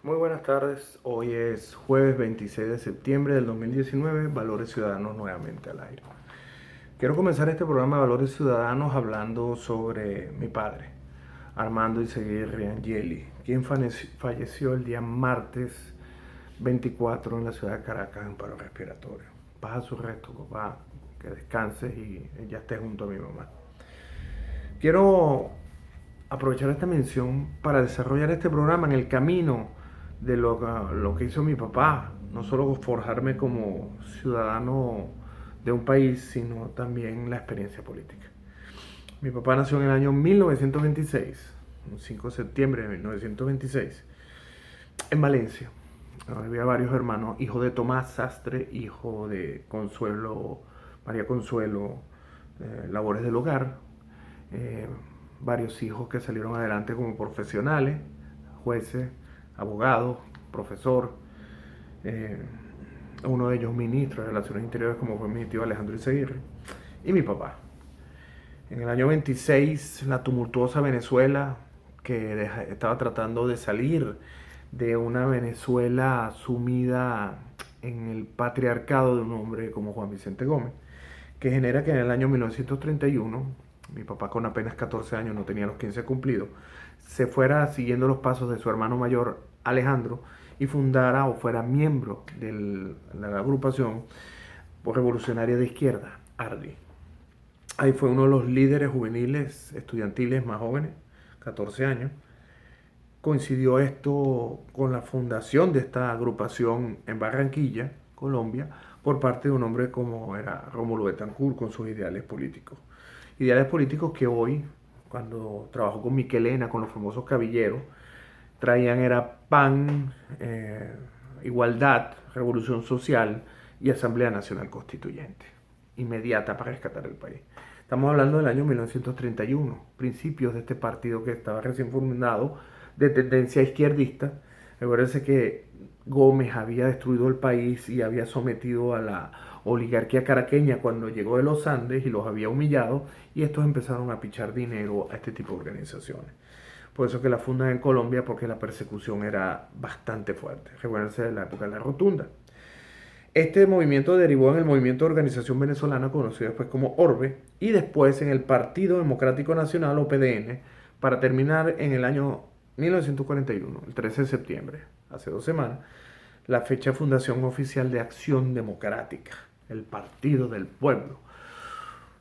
Muy buenas tardes, hoy es jueves 26 de septiembre del 2019, Valores Ciudadanos nuevamente al aire. Quiero comenzar este programa de Valores Ciudadanos hablando sobre mi padre, Armando Izaguirre Angeli, quien falleció el día martes 24 en la ciudad de Caracas en paro respiratorio. Paz a su resto, papá, que descanses y ya estés junto a mi mamá. Quiero aprovechar esta mención para desarrollar este programa en el camino de lo que hizo mi papá, no solo forjarme como ciudadano de un país, sino también la experiencia política. Mi papá nació en el año 1926, el 5 de septiembre de 1926, en Valencia. Había varios hermanos, hijo de Tomás Sastre, hijo de Consuelo, María Consuelo, labores del hogar, eh, varios hijos que salieron adelante como profesionales, jueces, abogados, profesor, eh, uno de ellos ministro de Relaciones Interiores como fue mi tío Alejandro Izaguirre, y mi papá. En el año 26, la tumultuosa Venezuela, que estaba tratando de salir de una Venezuela sumida en el patriarcado de un hombre como Juan Vicente Gómez, que genera que en el año 1931, mi papá con apenas 14 años, no tenía los 15 cumplidos, se fuera siguiendo los pasos de su hermano mayor Alejandro y fundara o fuera miembro de la agrupación revolucionaria de izquierda, ARDI. Ahí fue uno de los líderes juveniles estudiantiles más jóvenes, 14 años. Coincidió esto con la fundación de esta agrupación en Barranquilla, Colombia, por parte de un hombre como era Rómulo Betancourt con sus ideales políticos. Ideales políticos que hoy, cuando trabajó con Miquelena, con los famosos cabilleros, traían era PAN, igualdad, revolución social y Asamblea Nacional Constituyente, inmediata para rescatar el país. Estamos hablando del año 1931, principios de este partido que estaba recién fundado, de tendencia izquierdista. Recuérdense que Gómez había destruido el país y había sometido a la oligarquía caraqueña cuando llegó de los Andes y los había humillado, y estos empezaron a pichar dinero a este tipo de organizaciones. Por eso que la fundan en Colombia, porque la persecución era bastante fuerte. Recuérdense de la época de la Rotunda. Este movimiento derivó en el Movimiento de Organización Venezolana, conocido después como ORBE, y después en el Partido Democrático Nacional, o PDN, para terminar en el año 1941, el 13 de septiembre, hace 2 semanas, la fecha de fundación oficial de Acción Democrática, el Partido del Pueblo.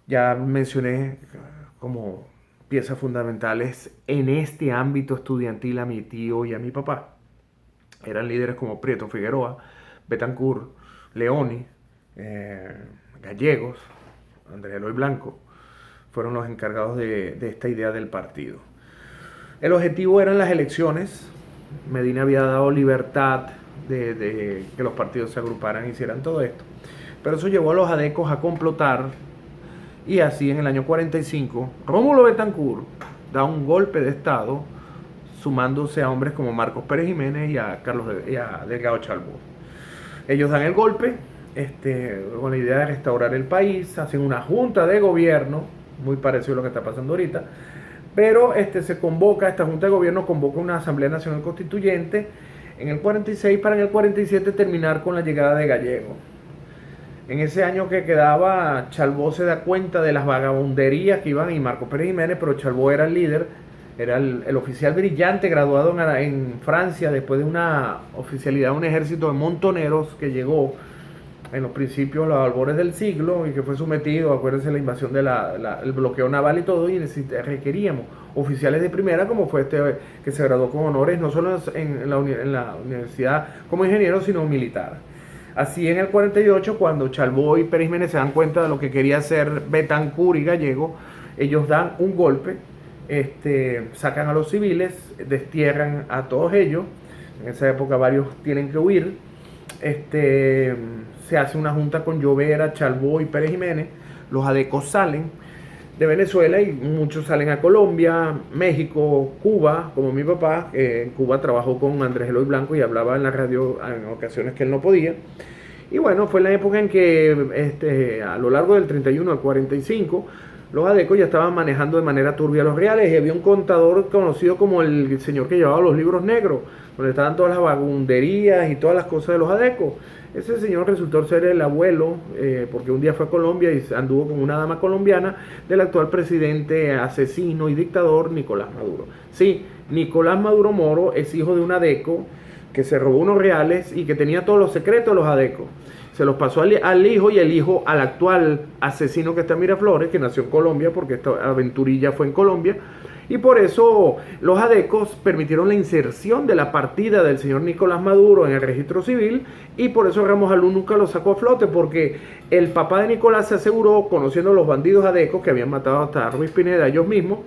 Ya mencioné como piezas fundamentales en este ámbito estudiantil a mi tío y a mi papá. Eran líderes como Prieto Figueroa, Betancourt, Leoni, Gallegos, Andrés Eloy Blanco, fueron los encargados de esta idea del partido. El objetivo eran las elecciones. Medina había dado libertad de que los partidos se agruparan y hicieran todo esto. Pero eso llevó a los adecos a complotar, y así en el año 45 Rómulo Betancourt da un golpe de estado sumándose a hombres como Marcos Pérez Jiménez y a Delgado Chalbo. Ellos dan el golpe con la idea de restaurar el país, hacen una junta de gobierno, muy parecido a lo que está pasando ahorita, pero se convoca, esta junta de gobierno convoca una Asamblea Nacional Constituyente en el 46 para en el 47 terminar con la llegada de Gallegos. En ese año que quedaba, Chalbó se da cuenta de las vagabunderías que iban, y Marco Pérez Jiménez, pero Chalbó era el líder, era el oficial brillante graduado en Francia después de una oficialidad de un ejército de montoneros que llegó en los principios, los albores del siglo, y que fue sometido, acuérdense, la invasión del bloqueo naval y todo, y requeríamos oficiales de primera, como fue que se graduó con honores, no solo en la universidad como ingeniero, sino militar. Así en el 48, cuando Chalbó y Pérez Jiménez se dan cuenta de lo que quería hacer Betancourt y Gallego, ellos dan un golpe, sacan a los civiles, destierran a todos ellos. En esa época varios tienen que huir. Se hace una junta con Llovera, Chalbó y Pérez Jiménez. Los adecos salen de Venezuela y muchos salen a Colombia, México, Cuba, como mi papá. En Cuba trabajó con Andrés Eloy Blanco y hablaba en la radio en ocasiones que él no podía. Y bueno, fue la época en que a lo largo del 31 al 45 los adecos ya estaban manejando de manera turbia los reales y había un contador conocido como el señor que llevaba los libros negros, donde estaban todas las vagabunderías y todas las cosas de los adecos. Ese señor resultó ser el abuelo, porque un día fue a Colombia y anduvo con una dama colombiana del actual presidente asesino y dictador Nicolás Maduro. Sí, Nicolás Maduro Moro es hijo de un adeco que se robó unos reales y que tenía todos los secretos de los adecos. Se los pasó al hijo y el hijo al actual asesino que está en Miraflores, que nació en Colombia, porque esta aventurilla fue en Colombia. Y por eso los adecos permitieron la inserción de la partida del señor Nicolás Maduro en el registro civil, y por eso Ramos Alú nunca lo sacó a flote, porque el papá de Nicolás se aseguró, conociendo a los bandidos adecos que habían matado hasta Ruiz Pineda, ellos mismos,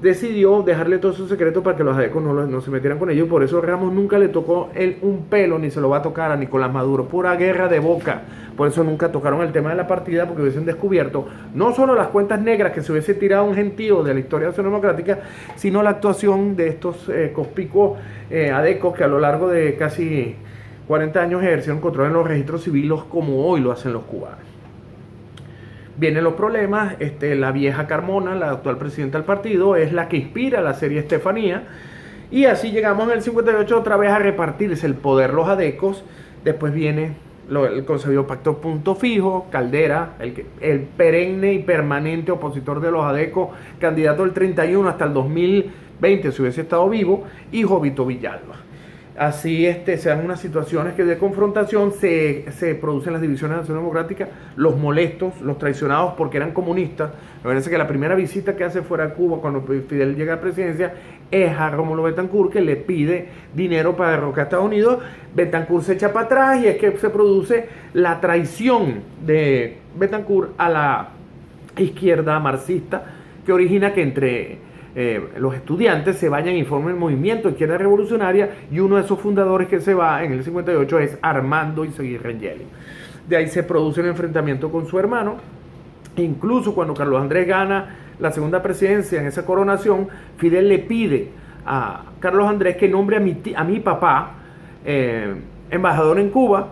decidió dejarle todos sus secretos para que los adecos no se metieran con ellos. Por eso Ramos nunca le tocó un pelo, ni se lo va a tocar a Nicolás Maduro. Pura guerra de boca. Por eso nunca tocaron el tema de la partida, porque hubiesen descubierto no solo las cuentas negras que se hubiese tirado un gentío de la historia de Acción Democrática, sino la actuación de estos conspicuos adecos que a lo largo de casi 40 años ejercieron control en los registros civiles como hoy lo hacen los cubanos. Vienen los problemas. La vieja Carmona, la actual presidenta del partido, es la que inspira la serie Estefanía, y así llegamos en el 58 otra vez a repartirse el poder los adecos. Después viene el concebido pacto Punto Fijo, Caldera, el perenne y permanente opositor de los adecos, candidato del 31 hasta el 2020 si hubiese estado vivo, y Jovito Villalba. Así se dan unas situaciones que de confrontación se producen las divisiones de Acción Democrática, los molestos, los traicionados porque eran comunistas. Me parece que la primera visita que hace fuera de Cuba cuando Fidel llega a la presidencia es a Rómulo Betancourt, que le pide dinero para derrocar a Estados Unidos. Betancourt se echa para atrás y es que se produce la traición de Betancourt a la izquierda marxista, que origina que entre los estudiantes se vayan y formen el movimiento Izquierda Revolucionaria, y uno de esos fundadores que se va en el 58 es Armando Izaguirre Angeli. De ahí se produce un enfrentamiento con su hermano. Incluso cuando Carlos Andrés gana la segunda presidencia en esa coronación, Fidel le pide a Carlos Andrés que nombre a mi papá embajador en Cuba,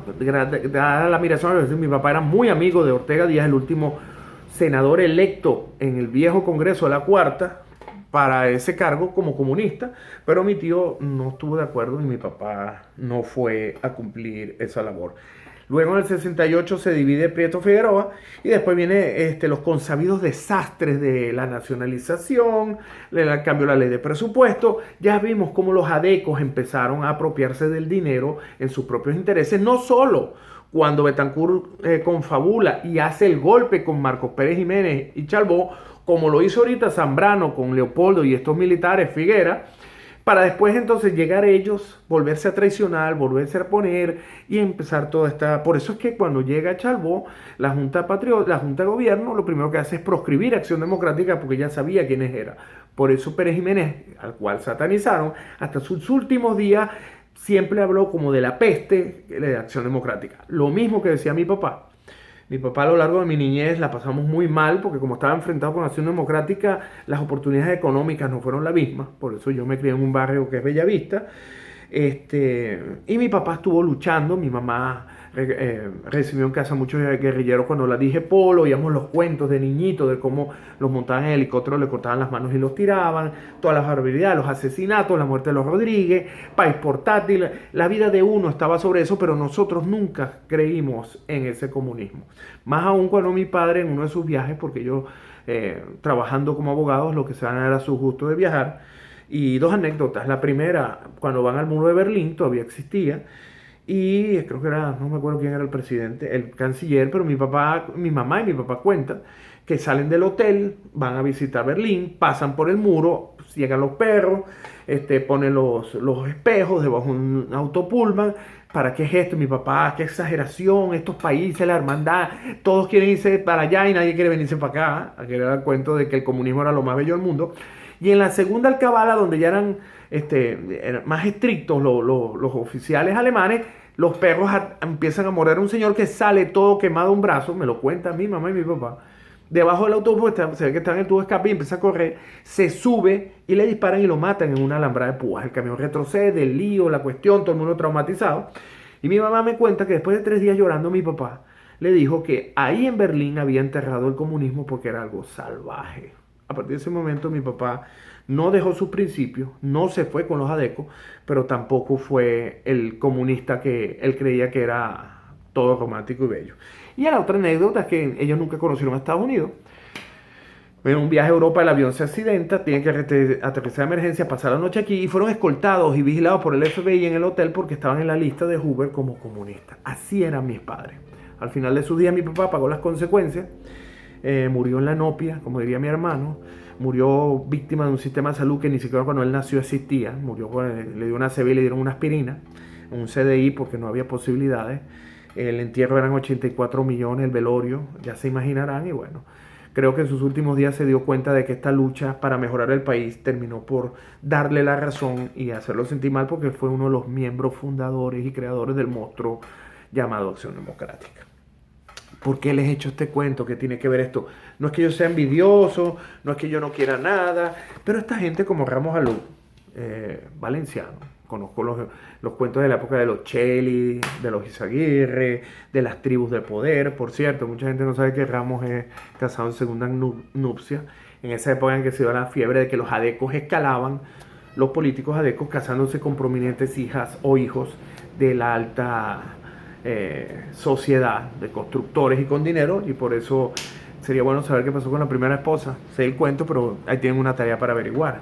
dada la admiración. Mi papá era muy amigo de Ortega Díaz, el último senador electo en el viejo Congreso de la Cuarta para ese cargo como comunista, pero mi tío no estuvo de acuerdo y mi papá no fue a cumplir esa labor. Luego en el 68 se divide Prieto Figueroa, y después viene los consabidos desastres de la nacionalización, el cambio de la ley de presupuesto. Ya vimos cómo los adecos empezaron a apropiarse del dinero en sus propios intereses, no solo cuando Betancourt confabula y hace el golpe con Marcos Pérez Jiménez y Chalbó, como lo hizo ahorita Zambrano con Leopoldo y estos militares, Figuera, para después entonces llegar ellos, volverse a traicionar, volverse a poner y empezar toda esta... Por eso es que cuando llega Chalbó, la Junta de Gobierno, lo primero que hace es proscribir Acción Democrática, porque ya sabía quiénes eran. Por eso Pérez Jiménez, al cual satanizaron, hasta sus últimos días siempre habló como de la peste de Acción Democrática. Lo mismo que decía mi papá. Mi papá a lo largo de mi niñez la pasamos muy mal, porque como estaba enfrentado con Acción Democrática, las oportunidades económicas no fueron las mismas. Por eso yo me crié en un barrio que es Bellavista. Y mi papá estuvo luchando. Mi mamá recibió en casa muchos guerrilleros. Cuando la dije Polo, oíamos los cuentos de niñitos de cómo los montaban en helicóptero, le cortaban las manos y los tiraban, todas las barbaridades, los asesinatos, la muerte de los Rodríguez, país portátil. La vida de uno estaba sobre eso, pero nosotros nunca creímos en ese comunismo. Más aún cuando mi padre, en uno de sus viajes, porque yo trabajando como abogados, lo que se dan era su gusto de viajar. Y dos anécdotas. La primera, cuando van al muro de Berlín, todavía existía, y creo que era, no me acuerdo quién era el presidente, el canciller, pero mi mamá y mi papá cuentan que salen del hotel, van a visitar Berlín, pasan por el muro, llegan los perros, ponen los espejos debajo de un autopullman. ¿Para qué es esto? Mi papá, qué exageración, estos países, la hermandad, todos quieren irse para allá y nadie quiere venirse para acá. Aquí era el cuento de que el comunismo era lo más bello del mundo. Y en la segunda alcabala, donde ya eran más estrictos los oficiales alemanes, los perros empiezan a morder a un señor que sale todo quemado de un brazo, me lo cuentan mi mamá y mi papá. Debajo del autobús se ve que está en el tubo de escape y empieza a correr, se sube y le disparan y lo matan en una alambrada de púas. El camión retrocede, el lío, la cuestión, todo el mundo traumatizado. Y mi mamá me cuenta que después de 3 días llorando, mi papá le dijo que ahí en Berlín había enterrado el comunismo porque era algo salvaje. A partir de ese momento mi papá no dejó sus principios, no se fue con los adecos, pero tampoco fue el comunista que él creía que era todo romántico y bello. Y la otra anécdota es que ellos nunca conocieron a Estados Unidos. En un viaje a Europa el avión se accidenta, tienen que aterrizar de emergencia, pasar la noche aquí y fueron escoltados y vigilados por el FBI en el hotel porque estaban en la lista de Hoover como comunistas. Así eran mis padres. Al final de sus días mi papá pagó las consecuencias, murió en la nopia, como diría mi hermano, murió víctima de un sistema de salud que ni siquiera cuando él nació existía, murió, le dio una ACV y le dieron una aspirina, un CDI porque no había posibilidades. El entierro eran 84 millones, el velorio, ya se imaginarán, y bueno. Creo que en sus últimos días se dio cuenta de que esta lucha para mejorar el país terminó por darle la razón y hacerlo sentir mal porque fue uno de los miembros fundadores y creadores del monstruo llamado Acción Democrática. ¿Por qué les he hecho este cuento? ¿Qué tiene que ver esto? No es que yo sea envidioso, no es que yo no quiera nada, pero esta gente como Ramos Alú, valenciano, conozco los cuentos de la época de los Cheli, de los Izaguirre, de las tribus de poder. Por cierto, mucha gente no sabe que Ramos es casado en segunda nupcia. En esa época en que se dio la fiebre de que los adecos escalaban, los políticos adecos casándose con prominentes hijas o hijos de la alta sociedad, de constructores y con dinero, y por eso sería bueno saber qué pasó con la primera esposa. Sé el cuento, pero ahí tienen una tarea para averiguar.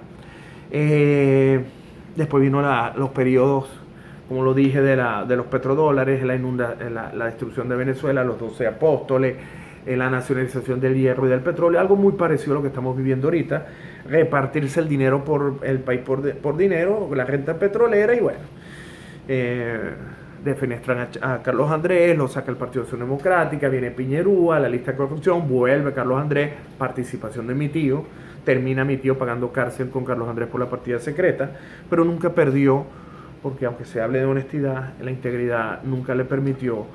Después vino los periodos, como lo dije, de los petrodólares, la destrucción de Venezuela, los 12 apóstoles, la nacionalización del hierro y del petróleo, algo muy parecido a lo que estamos viviendo ahorita, repartirse el dinero por el país por dinero, la renta petrolera, y bueno, defenestran a Carlos Andrés, lo saca el Partido Acción Democrática, viene Piñerúa, la lista de corrupción, vuelve Carlos Andrés, participación de mi tío, termina mi tío pagando cárcel con Carlos Andrés por la partida secreta, pero nunca perdió, porque aunque se hable de honestidad, la integridad nunca le permitió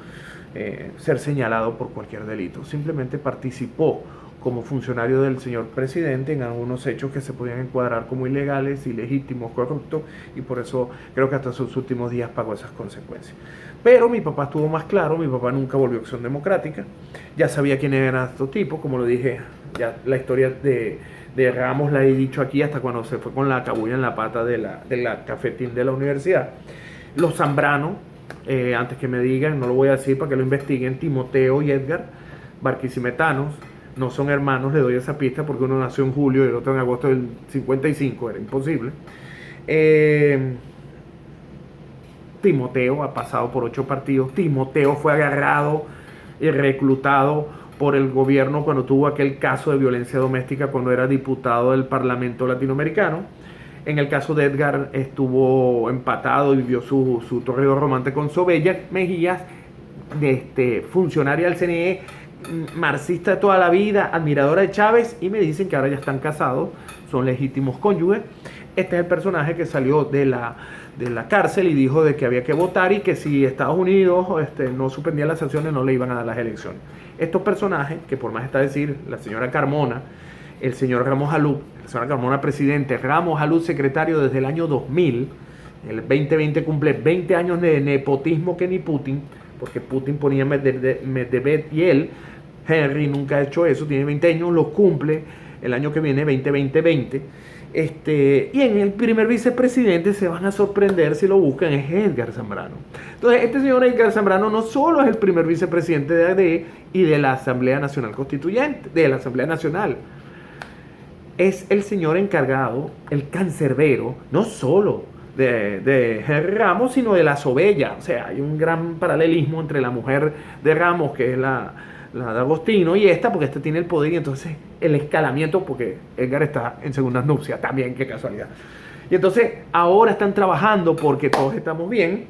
ser señalado por cualquier delito. Simplemente participó como funcionario del señor presidente en algunos hechos que se podían encuadrar como ilegales, ilegítimos, corruptos, y por eso creo que hasta sus últimos días pagó esas consecuencias. Pero mi papá estuvo más claro, mi papá nunca volvió a Acción Democrática, ya sabía quién eran estos tipos, como lo dije, ya la historia de Ramos la he dicho aquí hasta cuando se fue con la cabulla en la pata de la cafetín de la universidad. Los Zambrano, antes que me digan, no lo voy a decir para que lo investiguen, Timoteo y Edgar, barquisimetanos, no son hermanos, le doy esa pista porque uno nació en julio y el otro en agosto del 55, era imposible. Timoteo ha pasado por 8 partidos, Timoteo fue agarrado y reclutado por el gobierno cuando tuvo aquel caso de violencia doméstica cuando era diputado del Parlamento Latinoamericano. En el caso de Edgar estuvo empatado y vivió su torrido romance con Sobella Mejías, funcionaria del CNE, marxista de toda la vida, admiradora de Chávez, y me dicen que ahora ya están casados, son legítimos cónyuges. Este es el personaje que salió de la cárcel y dijo de que había que votar y que si Estados Unidos no suspendía las sanciones no le iban a dar las elecciones. Estos personajes, que por más está decir la señora Carmona, el señor Ramos Alú, la señora Carmona presidente, Ramos Alú secretario desde el año 2000, el 2020 cumple 20 años de nepotismo que ni Putin, porque Putin ponía Medvedev y él, Henry nunca ha hecho eso, tiene 20 años, los cumple el año que viene, 2020. Y en el primer vicepresidente se van a sorprender si lo buscan, es Edgar Zambrano. Entonces, este señor Edgar Zambrano no solo es el primer vicepresidente de ADE y de la Asamblea Nacional Constituyente, de la Asamblea Nacional, es el señor encargado, el cancerbero, no solo de Henry Ramos, sino de la Sobella. O sea, hay un gran paralelismo entre la mujer de Ramos, que es la de Agostino, y esta, porque tiene el poder, y entonces el escalamiento, porque Edgar está en segundas nupcias, también, qué casualidad. Y entonces ahora están trabajando porque todos estamos bien,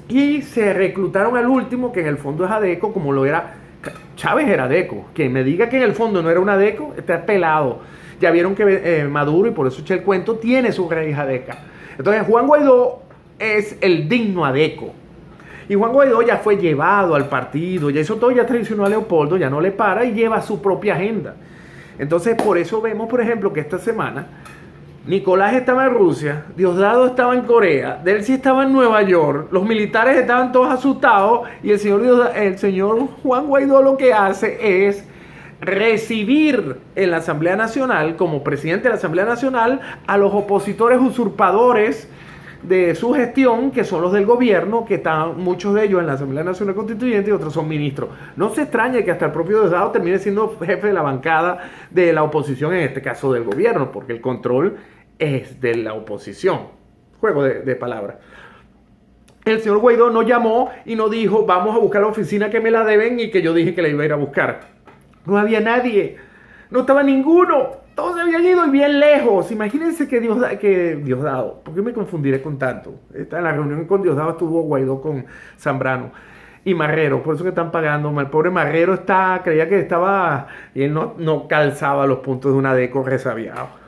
y se reclutaron al último, que en el fondo es adeco, como lo era Chávez, era adeco. Quien me diga que en el fondo no era un adeco, está pelado. Ya vieron que Maduro, y por eso eché el cuento, tiene su raíz adeca. Entonces Juan Guaidó es el digno adeco. Y Juan Guaidó ya fue llevado al partido, ya hizo todo, ya traicionó a Leopoldo, ya no le para y lleva su propia agenda. Entonces, por eso vemos, por ejemplo, que esta semana Nicolás estaba en Rusia, Diosdado estaba en Corea, Delcy estaba en Nueva York, los militares estaban todos asustados y el señor Juan Guaidó lo que hace es recibir en la Asamblea Nacional, como presidente de la Asamblea Nacional, a los opositores usurpadores de su gestión, que son los del gobierno, que están muchos de ellos en la Asamblea Nacional Constituyente y otros son ministros. No se extrañe que hasta el propio Diosdado termine siendo jefe de la bancada de la oposición, en este caso del gobierno, porque el control es de la oposición. Juego de palabras. El señor Guaidó no llamó y no dijo, vamos a buscar la oficina que me la deben y que yo dije que la iba a ir a buscar. No había nadie, no estaba ninguno, todos se habían ido y bien lejos. Imagínense que Diosdado, ¿por qué me confundiré con tanto? En la reunión con Diosdado estuvo Guaidó con Zambrano y Marrero, por eso que están pagando. El pobre Marrero creía que estaba, y él no calzaba los puntos de una deco resabiado.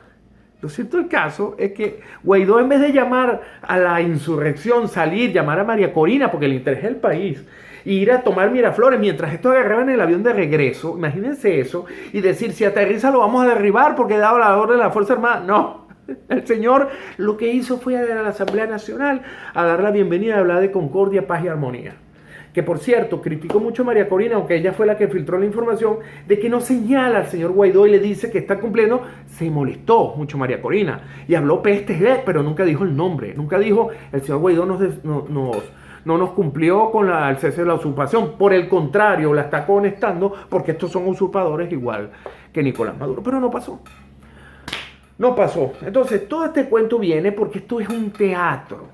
Lo cierto del caso es que Guaidó, en vez de llamar a la insurrección, llamar a María Corina, porque le interesa el país, y ir a tomar Miraflores mientras estos agarraban el avión de regreso, imagínense eso, y decir, si aterriza lo vamos a derribar porque he dado la orden de la Fuerza Armada. No, el señor lo que hizo fue ir a la Asamblea Nacional a dar la bienvenida, a hablar de concordia, paz y armonía. Que por cierto, criticó mucho a María Corina, aunque ella fue la que filtró la información, de que no señala al señor Guaidó y le dice que está cumpliendo. Se molestó mucho María Corina y habló pestes de él, pero nunca dijo el nombre. Nunca dijo, el señor Guaidó no nos cumplió con el cese de la usurpación. Por el contrario, la está conectando porque estos son usurpadores igual que Nicolás Maduro. Pero no pasó. No pasó. Entonces, todo este cuento viene porque esto es un teatro.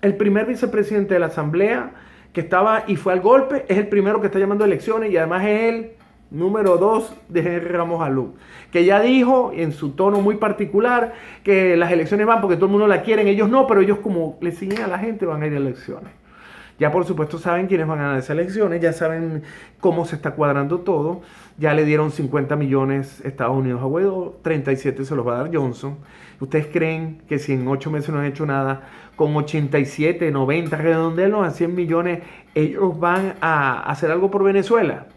El primer vicepresidente de la Asamblea que estaba y fue al golpe, es el primero que está llamando a elecciones y además es el número 2 de Henry Ramos Alú, que ya dijo en su tono muy particular que las elecciones van porque todo el mundo la quieren, ellos no, pero ellos como le siguen a la gente van a ir a elecciones. Ya por supuesto saben quiénes van a ganar esas elecciones, ya saben cómo se está cuadrando todo, ya le dieron 50 millones Estados Unidos a Guaidó, 37 se los va a dar Johnson. ¿Ustedes creen que si en 8 meses no han hecho nada, con 87, 90, redondelos a 100 millones, ellos van a hacer algo por Venezuela?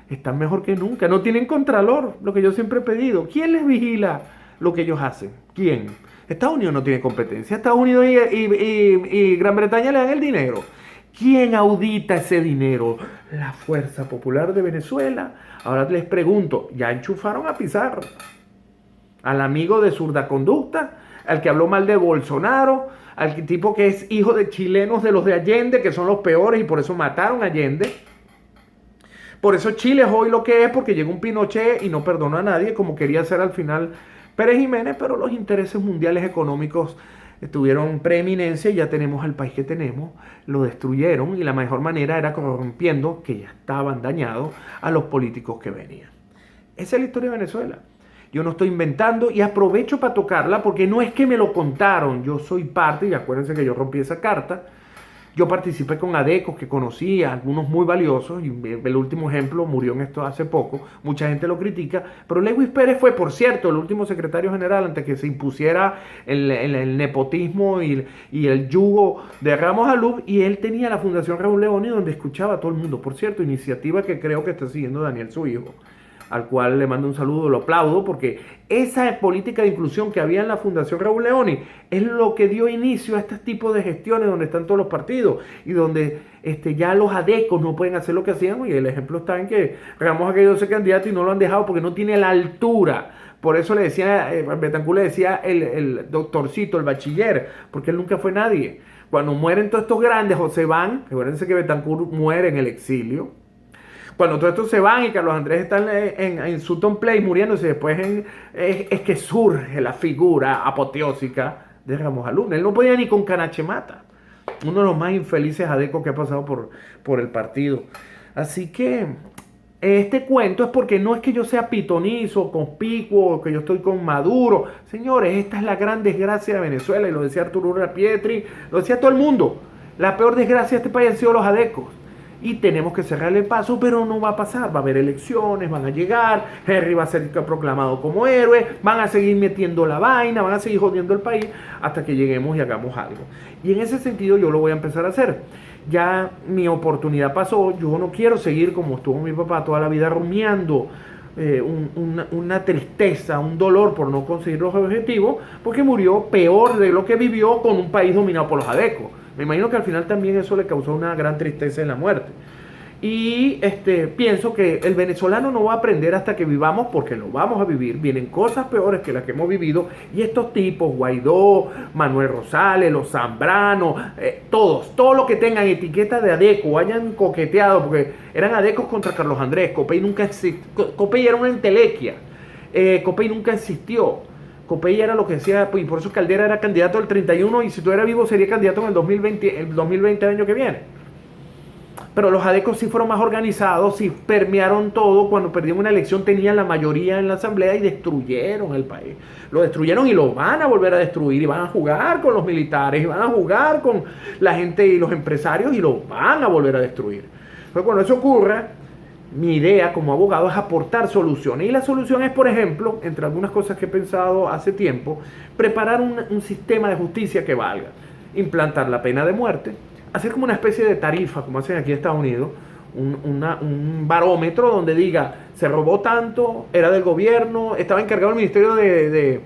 Están mejor que nunca, no tienen contralor, lo que yo siempre he pedido. ¿Quién les vigila lo que ellos hacen? ¿Quién? Estados Unidos no tiene competencia, Estados Unidos y Gran Bretaña le dan el dinero. ¿Quién audita ese dinero? La Fuerza Popular de Venezuela. Ahora les pregunto, ¿ya enchufaron a Pizarro? Al amigo de zurda conducta, al que habló mal de Bolsonaro, al tipo que es hijo de chilenos de los de Allende, que son los peores y por eso mataron a Allende. Por eso Chile es hoy lo que es, porque llegó un Pinochet y no perdonó a nadie, como quería hacer al final Pérez Jiménez, pero los intereses mundiales económicos tuvieron preeminencia y ya tenemos al país que tenemos, lo destruyeron y la mejor manera era corrompiendo, que ya estaban dañados, a los políticos que venían. Esa es la historia de Venezuela. Yo no estoy inventando y aprovecho para tocarla porque no es que me lo contaron, yo soy parte, y acuérdense que yo rompí esa carta. Yo participé con adecos que conocí, algunos muy valiosos, y el último ejemplo murió en esto hace poco, mucha gente lo critica, pero Lewis Pérez fue, por cierto, el último secretario general antes que se impusiera el nepotismo y el yugo de Ramos Alú, y él tenía la Fundación Raúl Leoni donde escuchaba a todo el mundo. Por cierto, iniciativa que creo que está siguiendo Daniel, su hijo, al cual le mando un saludo, lo aplaudo, porque esa política de inclusión que había en la Fundación Raúl Leoni es lo que dio inicio a este tipo de gestiones donde están todos los partidos y donde ya los adecos no pueden hacer lo que hacían, y el ejemplo está en que Ramos ha querido ser candidato y no lo han dejado porque no tiene la altura. Por eso le decía, Betancur le decía el doctorcito, el bachiller, porque él nunca fue nadie. Cuando mueren todos estos grandes o se van, acuérdense que Betancur muere en el exilio. Cuando todos estos se van y Carlos Andrés está en Sutton Place muriéndose, después es que surge la figura apoteósica de Ramos Alú. Él no podía ni con Canachemata. Uno de los más infelices adecos que ha pasado por el partido. Así que este cuento es porque no es que yo sea pitonizo, conspicuo, que yo estoy con Maduro. Señores, esta es la gran desgracia de Venezuela, y lo decía Arturo Urra Pietri, lo decía todo el mundo. La peor desgracia de este país han sido los adecos. Y tenemos que cerrarle el paso, pero no va a pasar. Va a haber elecciones, van a llegar, Henry va a ser proclamado como héroe, van a seguir metiendo la vaina, van a seguir jodiendo el país hasta que lleguemos y hagamos algo. Y en ese sentido yo lo voy a empezar a hacer. Ya mi oportunidad pasó, yo no quiero seguir como estuvo mi papá toda la vida rumiando una tristeza, un dolor por no conseguir los objetivos, porque murió peor de lo que vivió con un país dominado por los adecos. Me imagino que al final también eso le causó una gran tristeza en la muerte. Y pienso que el venezolano no va a aprender hasta que vivamos, porque lo vamos a vivir. Vienen cosas peores que las que hemos vivido. Y estos tipos, Guaidó, Manuel Rosales, los Zambrano, todos los que tengan etiqueta de adeco, hayan coqueteado, porque eran adecos contra Carlos Andrés. Copey nunca existió. Copey era una entelequia. Copey nunca existió. Copey era lo que decía, y por eso Caldera era candidato del 31, y si tú eras vivo sería candidato en el 2020 el año que viene. Pero los adecos sí fueron más organizados, sí permearon todo. Cuando perdieron una elección tenían la mayoría en la asamblea y destruyeron el país. Lo destruyeron y lo van a volver a destruir, y van a jugar con los militares, y van a jugar con la gente y los empresarios, y lo van a volver a destruir. Pero cuando eso ocurra, mi idea como abogado es aportar soluciones. Y la solución es, por ejemplo, entre algunas cosas que he pensado hace tiempo, preparar un sistema de justicia que valga. Implantar la pena de muerte, hacer como una especie de tarifa, como hacen aquí en Estados Unidos, un barómetro donde diga, se robó tanto, era del gobierno, estaba encargado el Ministerio de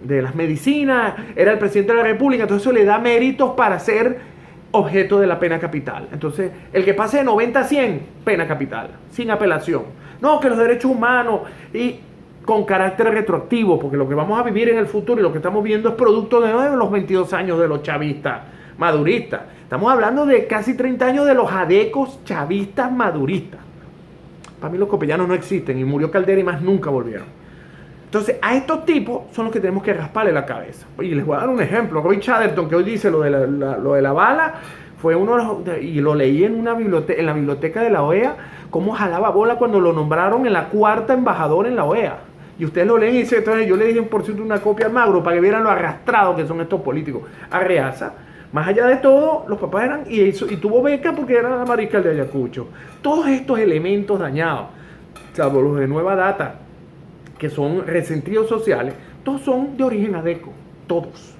las Medicinas, era el presidente de la República. Entonces eso le da méritos para ser objeto de la pena capital. Entonces, el que pase de 90 a 100, pena capital, sin apelación. No, que los derechos humanos, y con carácter retroactivo, porque lo que vamos a vivir en el futuro y lo que estamos viendo es producto de los 22 años de los chavistas maduristas. Estamos hablando de casi 30 años de los adecos chavistas maduristas. Para mí los copellanos no existen, y murió Caldera y más nunca volvieron. Entonces, a estos tipos son los que tenemos que rasparle la cabeza. Y les voy a dar un ejemplo. Roy Chatterton, que hoy dice lo de la bala, fue uno de los, y lo leí en la biblioteca de la OEA, cómo jalaba bola cuando lo nombraron en la 4ª embajador en la OEA. Y ustedes lo leen y dicen, entonces yo le dije por cierto una copia al Magro para que vieran lo arrastrados que son estos políticos. Arreaza, más allá de todo, los papás eran, y tuvo beca porque era la mariscal de Ayacucho. Todos estos elementos dañados, salvo los de nueva data, que son resentidos sociales, todos son de origen adeco, todos.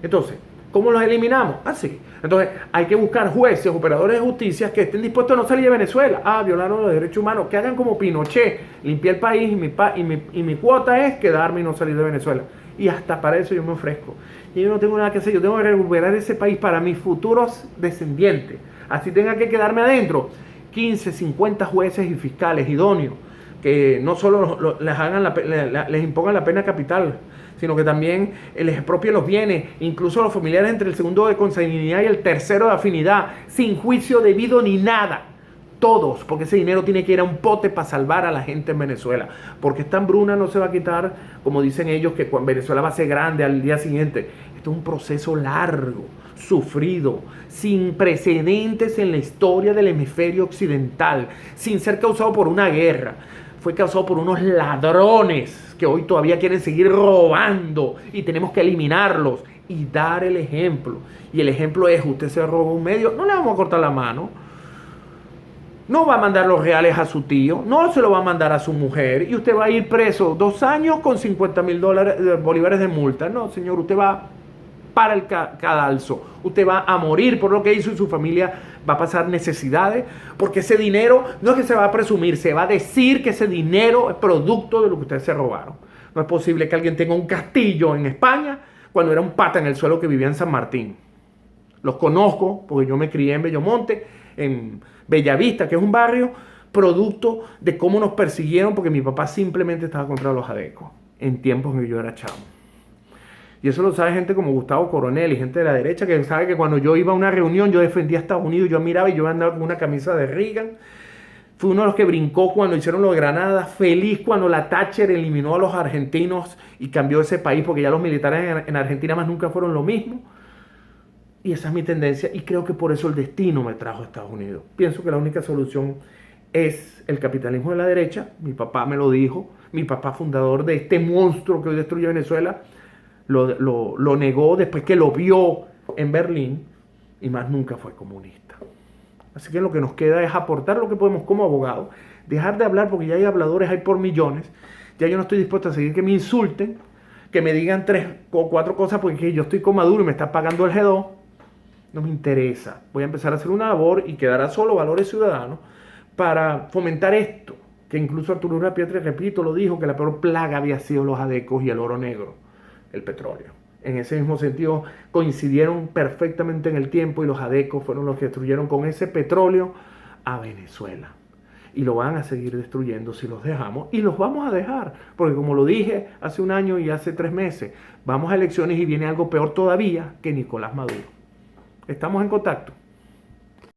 Entonces, ¿cómo los eliminamos? Así. Entonces, hay que buscar jueces, operadores de justicia que estén dispuestos a no salir de Venezuela. Violaron los derechos humanos, que hagan como Pinochet, limpiar el país, y mi cuota es quedarme y no salir de Venezuela. Y hasta para eso yo me ofrezco. Y yo no tengo nada que hacer, yo tengo que recuperar ese país para mis futuros descendientes. Así tenga que quedarme adentro, 15, 50 jueces y fiscales idóneos, que no solo les impongan la pena capital, sino que también les expropien los bienes, incluso los familiares entre el segundo de consanguinidad y el tercero de afinidad, sin juicio debido ni nada. Todos, porque ese dinero tiene que ir a un pote para salvar a la gente en Venezuela. Porque esta hambruna no se va a quitar, como dicen ellos, que cuando Venezuela va a ser grande al día siguiente. Esto es un proceso largo, sufrido, sin precedentes en la historia del hemisferio occidental, sin ser causado por una guerra. Fue causado por unos ladrones que hoy todavía quieren seguir robando, y tenemos que eliminarlos y dar el ejemplo. Y el ejemplo es, usted se roba un medio, no le vamos a cortar la mano. No va a mandar los reales a su tío, no se lo va a mandar a su mujer, y usted va a ir preso 2 años con $50,000 bolívares de multa. No, señor, usted va para el cadalso. Usted va a morir por lo que hizo, y su familia va a pasar necesidades, porque ese dinero no es que se va a presumir, se va a decir que ese dinero es producto de lo que ustedes se robaron. No es posible que alguien tenga un castillo en España cuando era un pata en el suelo que vivía en San Martín. Los conozco porque yo me crié en Bellomonte, en Bellavista, que es un barrio producto de cómo nos persiguieron, porque mi papá simplemente estaba contra los adecos en tiempos en que yo era chamo. Y eso lo sabe gente como Gustavo Coronel y gente de la derecha, que sabe que cuando yo iba a una reunión yo defendía a Estados Unidos, yo miraba y yo andaba con una camisa de Reagan. Fui uno de los que brincó cuando hicieron lo de Granada, feliz cuando la Thatcher eliminó a los argentinos y cambió ese país, porque ya los militares en Argentina más nunca fueron lo mismo. Y esa es mi tendencia, y creo que por eso el destino me trajo a Estados Unidos. Pienso que la única solución es el capitalismo de la derecha. Mi papá me lo dijo, mi papá fundador de este monstruo que hoy destruye Venezuela, lo negó después que lo vio en Berlín, y más nunca fue comunista. Así que lo que nos queda es aportar lo que podemos como abogados, dejar de hablar, porque ya hay habladores, hay por millones. Ya yo no estoy dispuesto a seguir que me insulten, que me digan 3 o 4 cosas porque yo estoy con Maduro y me está pagando el G2. No me interesa. Voy a empezar a hacer una labor y quedará solo Valores Ciudadanos para fomentar esto, que incluso Arturo Urrapietri, repito, lo dijo, que la peor plaga había sido los adecos y el oro negro, el petróleo. En ese mismo sentido, coincidieron perfectamente en el tiempo y los adecos fueron los que destruyeron con ese petróleo a Venezuela. Y lo van a seguir destruyendo si los dejamos, y los vamos a dejar, porque como lo dije hace un año y hace 3 meses, vamos a elecciones y viene algo peor todavía que Nicolás Maduro. Estamos en contacto.